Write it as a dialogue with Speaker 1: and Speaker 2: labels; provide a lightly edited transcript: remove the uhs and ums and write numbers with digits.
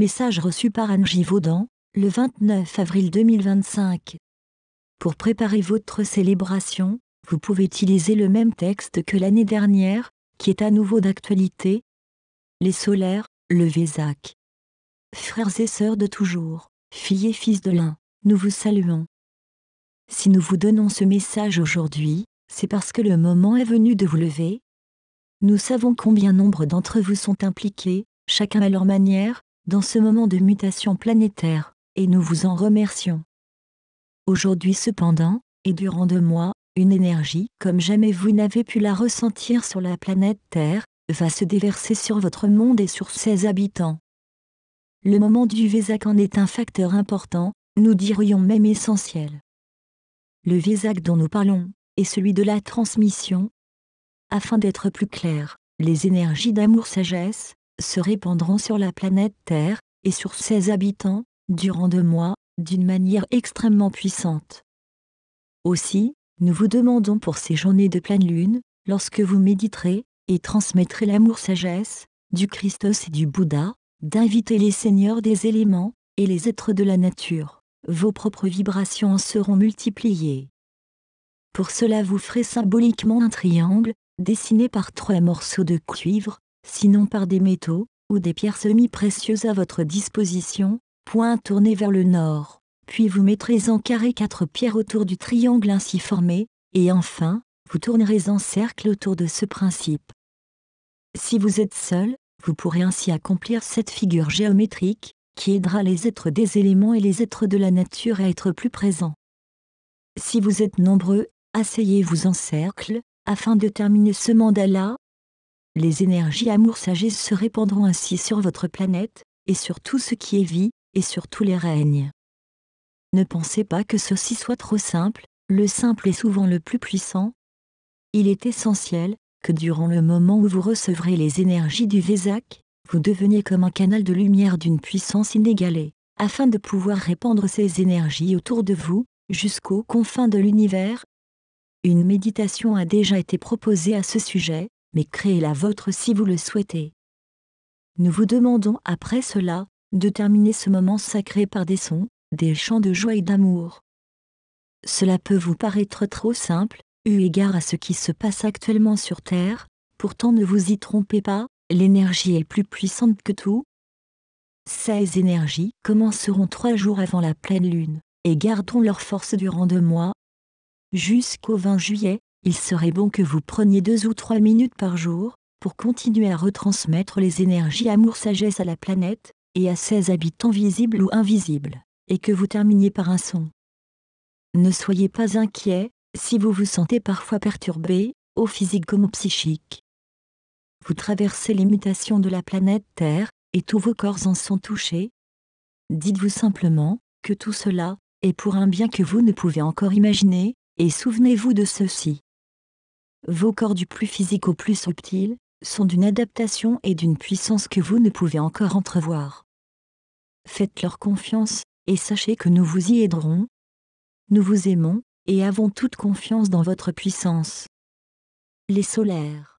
Speaker 1: Message reçu par Anne Givaudan, le 29 avril 2025. Pour préparer votre célébration, vous pouvez utiliser le même texte que l'année dernière, qui est à nouveau d'actualité. Les solaires, le Vésac. Frères et sœurs de toujours, filles et fils de l'un, nous vous saluons. Si nous vous donnons ce message aujourd'hui, c'est parce que le moment est venu de vous lever. Nous savons combien nombre d'entre vous sont impliqués, chacun à leur manière, dans ce moment de mutation planétaire, et nous vous en remercions. Aujourd'hui cependant, et durant 2 mois, une énergie comme jamais vous n'avez pu la ressentir sur la planète Terre, va se déverser sur votre monde et sur ses habitants. Le moment du Vésac en est un facteur important, nous dirions même essentiel. Le Vésac dont nous parlons, est celui de la transmission. Afin d'être plus clair, les énergies d'amour-sagesse se répandront sur la planète Terre, et sur ses habitants, durant 2 mois, d'une manière extrêmement puissante. Aussi, nous vous demandons pour ces journées de pleine lune, lorsque vous méditerez, et transmettrez l'amour-sagesse, du Christos et du Bouddha, d'inviter les seigneurs des éléments, et les êtres de la nature. Vos propres vibrations en seront multipliées. Pour cela vous ferez symboliquement un triangle, dessiné par 3 morceaux de cuivre, sinon par des métaux, ou des pierres semi-précieuses à votre disposition, point tourné vers le nord, puis vous mettrez en carré 4 pierres autour du triangle ainsi formé, et enfin, vous tournerez en cercle autour de ce principe. Si vous êtes seul, vous pourrez ainsi accomplir cette figure géométrique, qui aidera les êtres des éléments et les êtres de la nature à être plus présents. Si vous êtes nombreux, asseyez-vous en cercle, afin de terminer ce mandat-là. Les énergies amour-sagesse se répandront ainsi sur votre planète, et sur tout ce qui est vie, et sur tous les règnes. Ne pensez pas que ceci soit trop simple, le simple est souvent le plus puissant. Il est essentiel, que durant le moment où vous recevrez les énergies du Vésac, vous deveniez comme un canal de lumière d'une puissance inégalée, afin de pouvoir répandre ces énergies autour de vous, jusqu'aux confins de l'univers. Une méditation a déjà été proposée à ce sujet, mais créez la vôtre si vous le souhaitez. Nous vous demandons après cela, de terminer ce moment sacré par des sons, des chants de joie et d'amour. Cela peut vous paraître trop simple, eu égard à ce qui se passe actuellement sur Terre, pourtant ne vous y trompez pas, l'énergie est plus puissante que tout. Ces énergies commenceront 3 jours avant la pleine lune, et garderont leur force durant 2 mois. Jusqu'au 20 juillet, il serait bon que vous preniez 2 ou 3 minutes par jour, pour continuer à retransmettre les énergies amour-sagesse à la planète, et à ses habitants visibles ou invisibles, et que vous terminiez par un son. Ne soyez pas inquiets, si vous vous sentez parfois perturbé, au physique comme au psychique. Vous traversez les mutations de la planète Terre, et tous vos corps en sont touchés. Dites-vous simplement, que tout cela, est pour un bien que vous ne pouvez encore imaginer, et souvenez-vous de ceci. Vos corps du plus physique au plus subtil, sont d'une adaptation et d'une puissance que vous ne pouvez encore entrevoir. Faites-leur confiance, et sachez que nous vous y aiderons. Nous vous aimons, et avons toute confiance dans votre puissance. Les solaires.